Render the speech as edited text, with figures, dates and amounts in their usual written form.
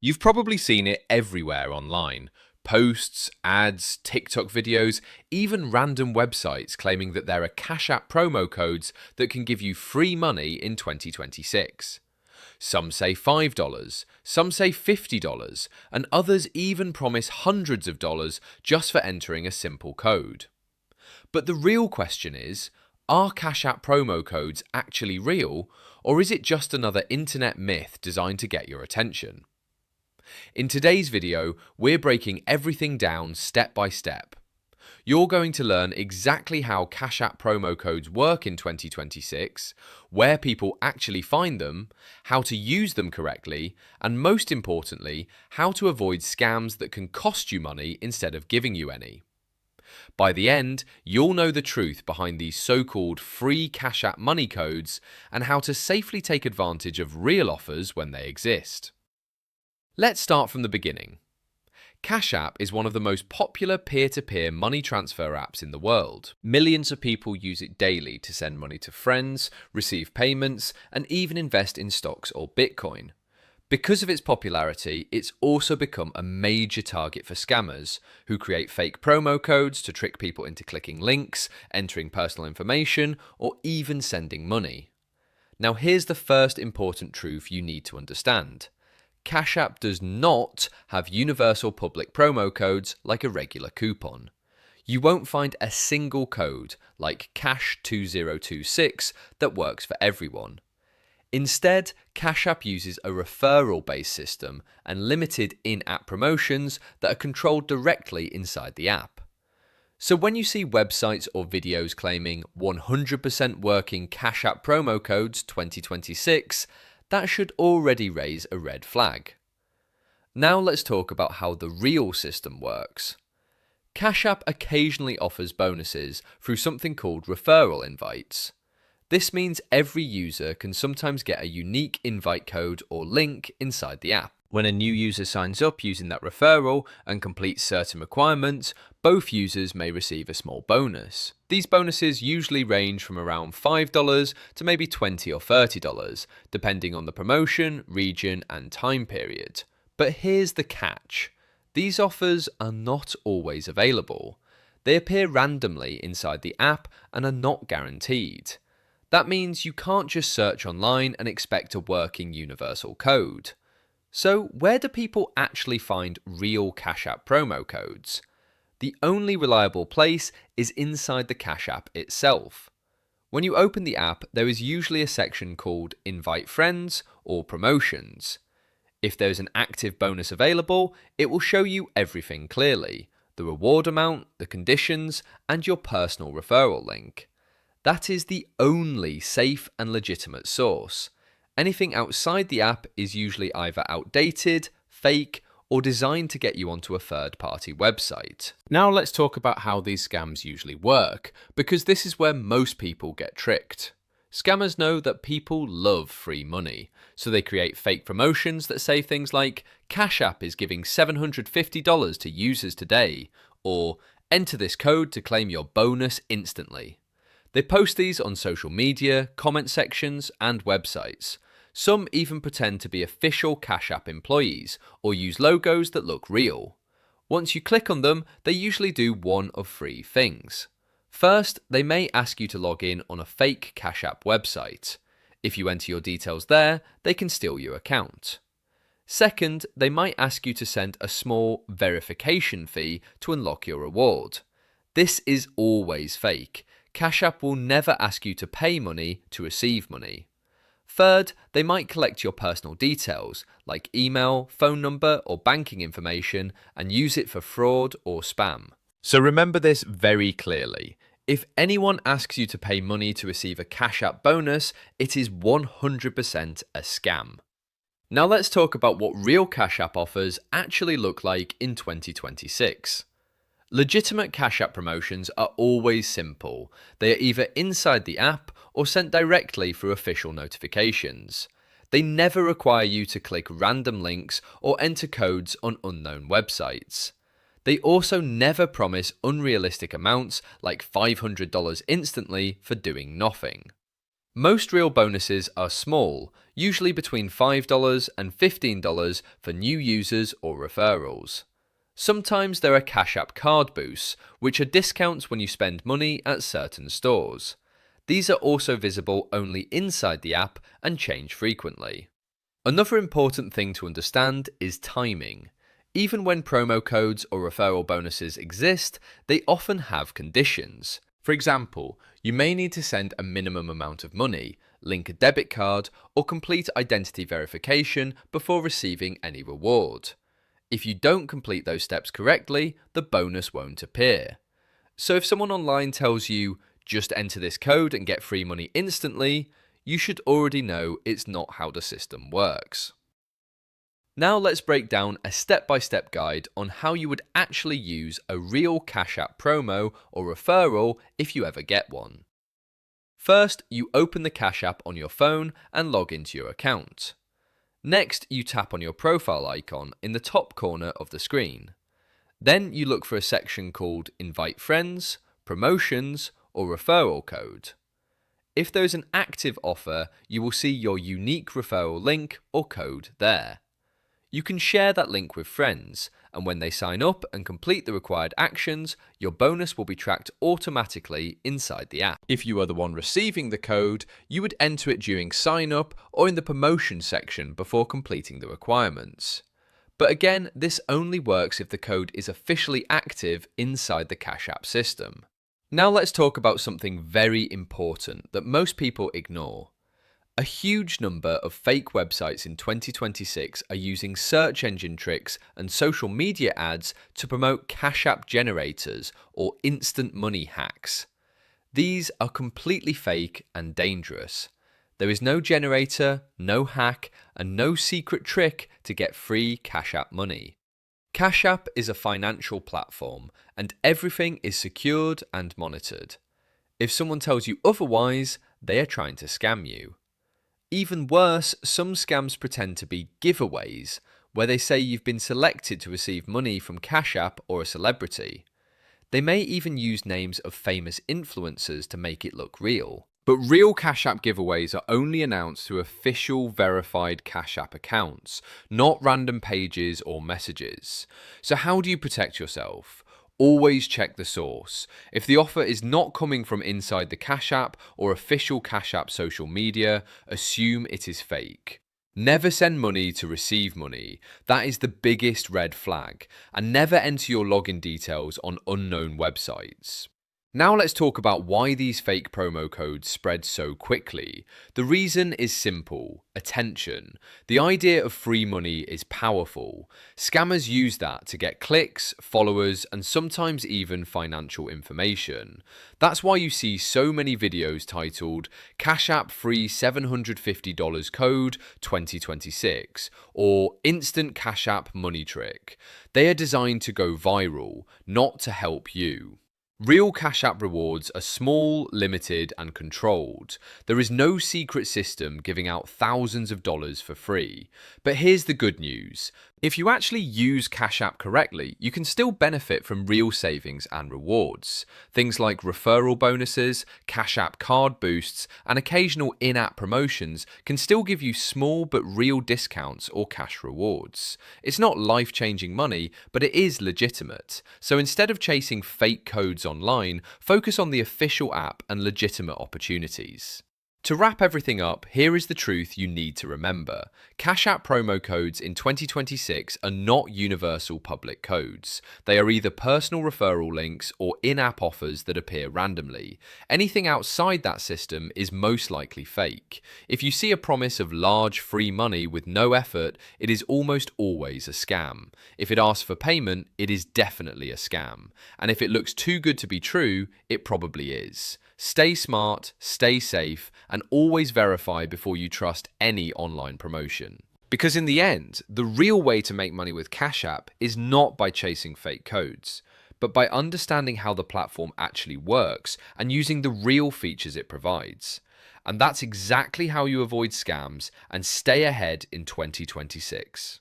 You've probably seen it everywhere online. Posts, ads, TikTok videos, even random websites claiming that there are Cashapp promo codes that can give you free money in 2026. Some say $5, some say $50, and others even promise hundreds of dollars just for entering a simple code. But the real question is, are Cashapp promo codes actually real, or is it just another internet myth designed to get your attention? In today's video, we're breaking everything down step by step. You're going to learn exactly how Cashapp promo codes work in 2026, where people actually find them, how to use them correctly, and most importantly, how to avoid scams that can cost you money instead of giving you any. By the end, you'll know the truth behind these so-called free Cashapp money codes and how to safely take advantage of real offers when they exist. Let's start from the beginning. Cashapp is one of the most popular peer-to-peer money transfer apps in the world. Millions of people use it daily to send money to friends, receive payments, and even invest in stocks or Bitcoin. Because of its popularity, it's also become a major target for scammers, who create fake promo codes to trick people into clicking links, entering personal information, or even sending money. Now here's the first important truth you need to understand. Cashapp does not have universal public promo codes like a regular coupon. You won't find a single code, like Cash 2026, that works for everyone. Instead, Cashapp uses a referral-based system and limited in-app promotions that are controlled directly inside the app. So when you see websites or videos claiming 100% working Cashapp promo codes 2026, that should already raise a red flag. Now let's talk about how the real system works. Cashapp occasionally offers bonuses through something called referral invites. This means every user can sometimes get a unique invite code or link inside the app. When a new user signs up using that referral and completes certain requirements, both users may receive a small bonus. These bonuses usually range from around $5 to maybe $20 or $30, depending on the promotion, region, and time period. But here's the catch. These offers are not always available. They appear randomly inside the app and are not guaranteed. That means you can't just search online and expect a working universal code. So where do people actually find real Cashapp promo codes? The only reliable place is inside the Cashapp itself. When you open the app, there is usually a section called Invite Friends or Promotions. If there's an active bonus available, it will show you everything clearly: the reward amount, the conditions, and your personal referral link. That is the only safe and legitimate source. Anything outside the app is usually either outdated, fake, or designed to get you onto a third-party website. Now let's talk about how these scams usually work, because this is where most people get tricked. Scammers know that people love free money, so they create fake promotions that say things like, Cashapp is giving $750 to users today, or enter this code to claim your bonus instantly. They post these on social media, comment sections, and websites. Some even pretend to be official Cashapp employees or use logos that look real. Once you click on them, they usually do one of three things. First, they may ask you to log in on a fake Cashapp website. If you enter your details there, they can steal your account. Second, they might ask you to send a small verification fee to unlock your reward. This is always fake. Cashapp will never ask you to pay money to receive money. Third, they might collect your personal details, like email, phone number, or banking information, and use it for fraud or spam. So remember this very clearly. If anyone asks you to pay money to receive a Cashapp bonus, it is 100% a scam. Now let's talk about what real Cashapp offers actually look like in 2026. Legitimate Cashapp promotions are always simple. They are either inside the app or sent directly through official notifications. They never require you to click random links or enter codes on unknown websites. They also never promise unrealistic amounts like $500 instantly for doing nothing. Most real bonuses are small, usually between $5 and $15 for new users or referrals. Sometimes there are Cashapp card boosts, which are discounts when you spend money at certain stores. These are also visible only inside the app and change frequently. Another important thing to understand is timing. Even when promo codes or referral bonuses exist, they often have conditions. For example, you may need to send a minimum amount of money, link a debit card, or complete identity verification before receiving any reward. If you don't complete those steps correctly, the bonus won't appear. So if someone online tells you, just enter this code and get free money instantly, you should already know it's not how the system works. Now let's break down a step-by-step guide on how you would actually use a real Cashapp promo or referral if you ever get one. First, you open the Cashapp on your phone and log into your account. Next, you tap on your profile icon in the top corner of the screen. Then you look for a section called Invite Friends, Promotions, or Referral Code. If there's an active offer, you will see your unique referral link or code there. You can share that link with friends, and when they sign up and complete the required actions, your bonus will be tracked automatically inside the app. If you are the one receiving the code, you would enter it during sign up or in the promotion section before completing the requirements. But again, this only works if the code is officially active inside the Cashapp system. Now let's talk about something very important that most people ignore. A huge number of fake websites in 2026 are using search engine tricks and social media ads to promote Cashapp generators or instant money hacks. These are completely fake and dangerous. There is no generator, no hack, and no secret trick to get free Cashapp money. Cashapp is a financial platform, and everything is secured and monitored. If someone tells you otherwise, they are trying to scam you. Even worse, some scams pretend to be giveaways, where they say you've been selected to receive money from Cashapp or a celebrity. They may even use names of famous influencers to make it look real. But real Cashapp giveaways are only announced through official verified Cashapp accounts, not random pages or messages. So how do you protect yourself? Always check the source. If the offer is not coming from inside the Cashapp or official Cashapp social media, assume it is fake. Never send money to receive money. That is the biggest red flag. And never enter your login details on unknown websites. Now let's talk about why these fake promo codes spread so quickly. The reason is simple: attention. The idea of free money is powerful. Scammers use that to get clicks, followers, and sometimes even financial information. That's why you see so many videos titled Cashapp free $750 code 2026 or Instant Cashapp money trick. They are designed to go viral, not to help you. Real Cashapp rewards are small, limited, and controlled. There is no secret system giving out thousands of dollars for free. But here's the good news. If you actually use Cashapp correctly, you can still benefit from real savings and rewards. Things like referral bonuses, Cashapp card boosts, and occasional in-app promotions can still give you small but real discounts or cash rewards. It's not life-changing money, but it is legitimate. So instead of chasing fake codes online, focus on the official app and legitimate opportunities. To wrap everything up, here is the truth you need to remember. Cashapp promo codes in 2026 are not universal public codes. They are either personal referral links or in-app offers that appear randomly. Anything outside that system is most likely fake. If you see a promise of large free money with no effort, it is almost always a scam. If it asks for payment, it is definitely a scam. And if it looks too good to be true, it probably is. Stay smart, stay safe, and always verify before you trust any online promotion. Because in the end, the real way to make money with Cashapp is not by chasing fake codes, but by understanding how the platform actually works and using the real features it provides. And that's exactly how you avoid scams and stay ahead in 2026.